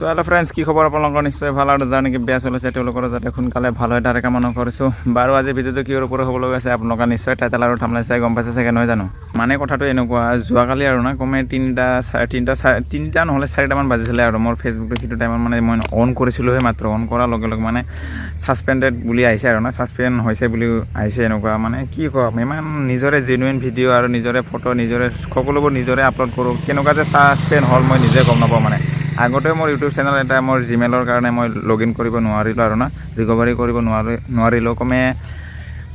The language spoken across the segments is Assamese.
তো হেল্ল' ফ্ৰেণ্ডছ, কি খবৰ আপোনালোকৰ? নিশ্চয় ভাল আৰু যাৰ নেকি বেয়া চলিছে তেওঁলোকৰ যাতে সোনকালে ভাল হয় তাৰে কামনা কৰিছোঁ। বাৰু আজি ভিডিঅ'টো কিহৰ ওপৰত হ'বলৈ গৈছে আপোনালোকে নিশ্চয় টাইটেল আৰু থাম্বনেইল চাই গম পাইছে চাগে, নহয় জানো? মানে কথাটো এনেকুৱা, যোৱাকালি আৰু না কমে তিনিটা নহ'লে 4টামান বাজিছিলে আৰু মোৰ ফেচবুকটো সেইটো টাইমত মানে মই অন কৰিছিলোঁহে, মাত্ৰ অন কৰাৰ লগে লগে মানে ছাছপেণ্ডেড বুলি আহিছে আৰু না, ছাছপেণ্ড হৈছে বুলি আহিছে। এনেকুৱা মানে কি ক'ম, ইমান নিজৰে জেনুইন ভিডিঅ' আৰু নিজৰে ফটো নিজৰে সকলোবোৰ নিজৰে আপলোড কৰোঁ, কেনেকুৱা যে ছাছপেণ্ড হ'ল মই নিজে গম নাপাওঁ। মানে আগতে মোৰ ইউটিউব চেনেল এটা মোৰ জিমেইলৰ কাৰণে মই লগ ইন কৰিব নোৱাৰিলোঁ আৰু না, ৰিকভাৰী কৰিব নোৱাৰিলোঁ। কমে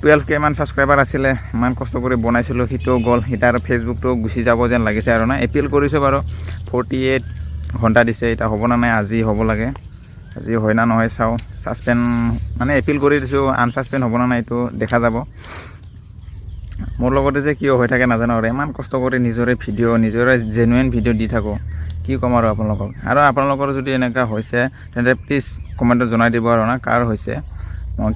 12K মান ছাবস্ক্ৰাইবাৰ আছিলে, ইমান কষ্ট কৰি বনাইছিলোঁ, সিটোও গ'ল। এতিয়া আৰু ফেচবুকটো গুচি যাব যেন লাগিছে আৰু না। এপিল কৰিছোঁ বাৰু, 48 ঘণ্টা দিছে, এতিয়া হ'ব না নাই, আজি হ'ব লাগে। আজি হয় না নহয় চাওঁ। ছাছপেণ্ড মানে এপিল কৰি দিছোঁ, আনছাছপেণ্ড হ'ব না নাই এইটো দেখা যাব। মোৰ লগতে যে কিয় হৈ থাকে নাজানো আৰু, ইমান কষ্ট কৰি নিজৰে ভিডিঅ' নিজৰে জেনুইন ভিডিঅ' দি থাকোঁ, কি ক'ম আৰু আপোনালোকক। আৰু আপোনালোকৰ যদি এনেকুৱা হৈছে তেন্তে প্লিজ কমেণ্টত জনাই দিব আৰু না, কাৰ হৈছে, মই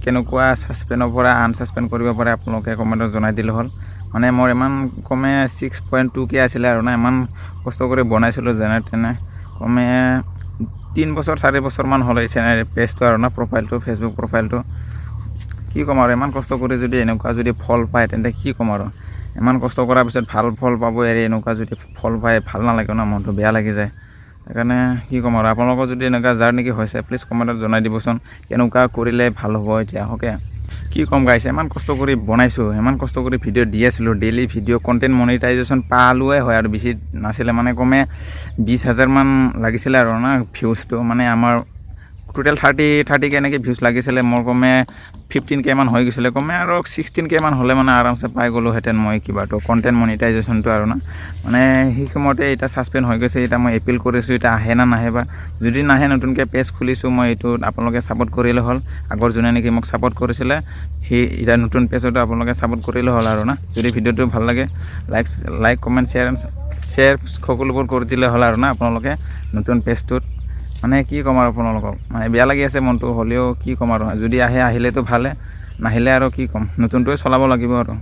কেনেকুৱা ছাছপেণ্ডৰ পৰা আনছাছপেণ্ড কৰিব পাৰে আপোনালোকে কমেণ্টত জনাই দিলে হ'ল। মানে মোৰ ইমান কমে 6.2K আছিলে আৰু না, ইমান কষ্ট কৰি বনাইছিলোঁ যেনে তেনে। কমে 3 বছৰ 4 বছৰমান হ'ল এই চেনেল পেজটো আৰু না, প্ৰফাইলটো, ফেচবুক প্ৰফাইলটো। কি ক'ম আৰু, ইমান কষ্ট কৰি যদি এনেকুৱা যদি ফল পায় তেন্তে কি ক'ম আৰু। ইমান কষ্ট কৰাৰ পিছত ভাল ফল পাব এৰি এনেকুৱা যদি ফল পায় ভাল নালাগে ন, মনটো বেয়া লাগি যায়। সেইকাৰণে কি ক'ম আৰু, আপোনালোকৰ যদি এনেকুৱা যাৰ নেকি হৈছে প্লিজ কমেণ্টত জনাই দিবচোন, কেনেকুৱা কৰিলে ভাল হ'ব এতিয়া। ওকে, কি ক'ম গাইছে, ইমান কষ্ট কৰি বনাইছোঁ, ইমান কষ্ট কৰি ভিডিঅ' দি আছিলোঁ, ডেইলি ভিডিঅ' কণ্টেণ্ট মনিটাইজেশ্যন পালোৱে হয় আৰু বেছি নাছিলে, মানে কমে 20,000 মান লাগিছিলে আৰু না ভিউজটো। মানে আমাৰ টোটেল 30K এনেকৈ ভিউজ লাগিছিলে, মোৰ কমে 15K মান হৈ গৈছিলে। কমে আৰু 16K মান হ'লে মানে আৰামছে পাই গ'লোহেঁতেন মই কিবাটো কণ্টেণ্ট মনিটাইজেশ্যনটো আৰু না। মানে সেই সময়তে এতিয়া ছাছপেণ্ড হৈ গৈছে, এতিয়া মই এপিল কৰিছোঁ, এতিয়া আহে না নাহে বা। যদি নাহে নতুনকৈ পেজ খুলিছোঁ মই, এইটোত আপোনালোকে ছাপোৰ্ট কৰিলে হ'ল। আগৰ যোনে নেকি মোক ছাপোৰ্ট কৰিছিলে সেই এতিয়া নতুন পেজতো আপোনালোকে ছাপোৰ্ট কৰিলে হ'ল আৰু না। যদি ভিডিঅ'টো ভাল লাগে লাইক কমেণ্ট শ্বেয়াৰ সকলোবোৰ কৰি দিলে হ'ল আৰু না আপোনালোকে নতুন পেজটোত। মানে কি ক'ম আৰু আপোনালোকক, মানে বেয়া লাগি আছে মনটো, হ'লেও কি ক'ম আৰু, যদি আহিলেতো ভালে, নাহিলে আৰু কি ক'ম, নতুনটোৱে চলাব লাগিব আৰু।